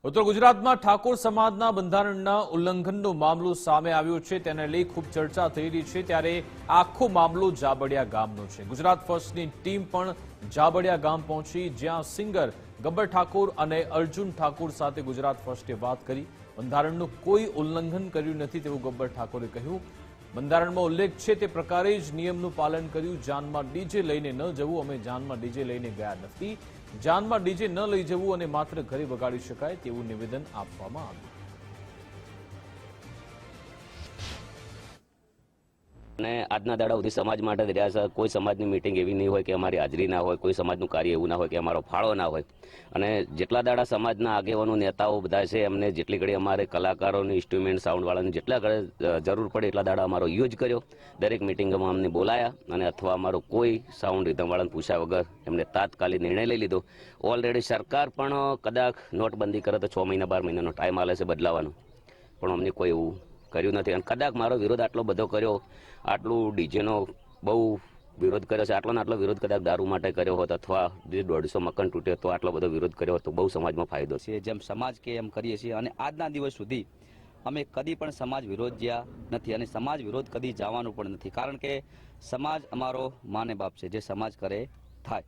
ઉત્તર ગુજરાતમાં ઠાકોર સમાજના બંધારણના ઉલ્લંઘનનો મામલો સામે આવ્યો છે, તેને લઈ ખૂબ ચર્ચા થઈ રહી છે। ત્યારે આખો મામલો જાબડિયા ગામનો છે। ગુજરાત ફર્સ્ટની ટીમ પણ જાબડિયા ગામ પહોંચી, જ્યાં સિંગર ગબ્બર ઠાકોર અને અર્જુન ઠાકોર સાથે ગુજરાત ફર્સ્ટે વાત કરી। બંધારણનું કોઈ ઉલ્લંઘન કર્યું નથી તેવું ગબ્બર ઠાકોરે કહ્યું। બંધારણમાં ઉલ્લેખ છે તે પ્રકારે જ નિયમનું પાલન કર્યું। જાનમાં ડીજે લઈને ન જવું, અમે જાનમાં ડીજે લઈને ગયા નથી। જાનમાં ડીજે ન લઈ જવું અને માત્ર ઘરે વગાડી શકાય તેવું નિવેદન આપવામાં આવ્યું। અને આજના દાડા સુધી સમાજ માટે રહ્યા છે। કોઈ સમાજની મીટિંગ એવી નહીં હોય કે અમારી હાજરી ના હોય, કોઈ સમાજનું કાર્ય એવું ના હોય કે અમારો ફાળો ના હોય। અને જેટલા દાડા સમાજના આગેવાનો નેતાઓ બધા છે, એમને જેટલી ઘડી અમારે કલાકારોની ઇન્સ્ટ્રુમેન્ટ સાઉન્ડવાળાની જેટલા ઘડી જરૂર પડે એટલા દાડા અમારો યુઝ કર્યો। દરેક મિટિંગમાં અમને બોલાયા અને અથવા અમારો કોઈ સાઉન્ડ રિધમવાળાને પૂછ્યા વગર એમને તાત્કાલિક નિર્ણય લઈ લીધો। ઓલરેડી સરકાર પણ કદાચ નોટબંધી કરે તો 6 મહિના 12 મહિનાનો ટાઈમ આલે છે બદલાવાનો, પણ અમને કોઈ એવું કર્યું નથી। અને કદાચ મારો વિરોધ આટલો બધો કર્યો, આટલું ડીજેનો બહુ વિરોધ કર્યો છે, આટલો ને આટલો વિરોધ કદાચ દારૂ માટે કર્યો હોત અથવા જે 150 મકાન તૂટ્યો તો આટલો બધો વિરોધ કર્યો તો બહુ સમાજમાં ફાયદો છે। જેમ સમાજ કે એમ કરીએ છીએ અને આજના દિવસ સુધી અમે કદી પણ સમાજ વિરોધ જ્યાં નથી અને સમાજ વિરોધ કદી જવાનું પણ નથી, કારણ કે સમાજ અમારો માને બાપ છે, જે સમાજ કરે થાય।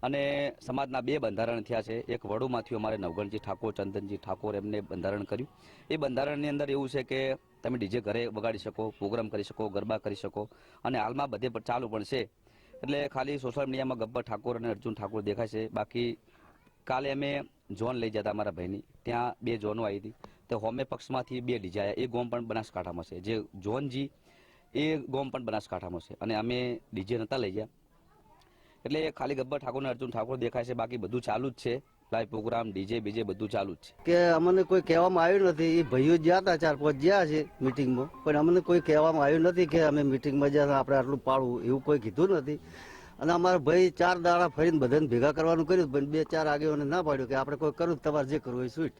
અને સમાજના 2 બંધારણ થયા છે। એક વડુમાંથી અમારે નવગણજી ઠાકોર, ચંદનજી ઠાકોર એમને બંધારણ કર્યું। એ બંધારણની અંદર એવું છે કે તમે ડીજે ઘરે વગાડી શકો, પ્રોગ્રામ કરી શકો, ગરબા કરી શકો અને હાલમાં બધે પણ ચાલુ પણ છે। એટલે ખાલી સોશિયલ મીડિયામાં ગબ્બર ઠાકોર અને અર્જુન ઠાકોર દેખાય છે। બાકી કાલે અમે જોન લઈ જતા અમારા ભાઈની, ત્યાં 2 જોનો આવી હતી, તો હોમે પક્ષમાંથી 2 ડીજે આવ્યા। એ ગોમ પણ બનાસકાંઠામાં છે, જે જોનજી એ ગોમ પણ બનાસકાંઠામાં છે અને અમે ડીજે નહોતા લઈ ગયા। એટલે ખાલી ગબ્બર ઠાકોર અને અર્જુન ઠાકોર દેખાય છે, બાકી બધું ચાલુ જ છે। લાઈવ પ્રોગ્રામ, ડીજે બીજે બધું ચાલુ જ છે। કે અમને કોઈ કહેવામાં આવ્યું નથી। એ ભાઈઓ ગયા હતા 4-5 ગયા છે મિટિંગમાં, પણ અમને કોઈ કહેવામાં આવ્યું નથી કે અમે મિટિંગમાં જ્યાં આપણે આટલું પાડવું, એવું કોઈ કીધું નથી। અને અમારા ભાઈ 4 દાડા ફરીને બધાને ભેગા કરવાનું કર્યું, પણ 2-4 આગેવાને ના પાડ્યું કે આપણે કોઈ કરવું, તમારે જે કરવું એ સ્વીટ।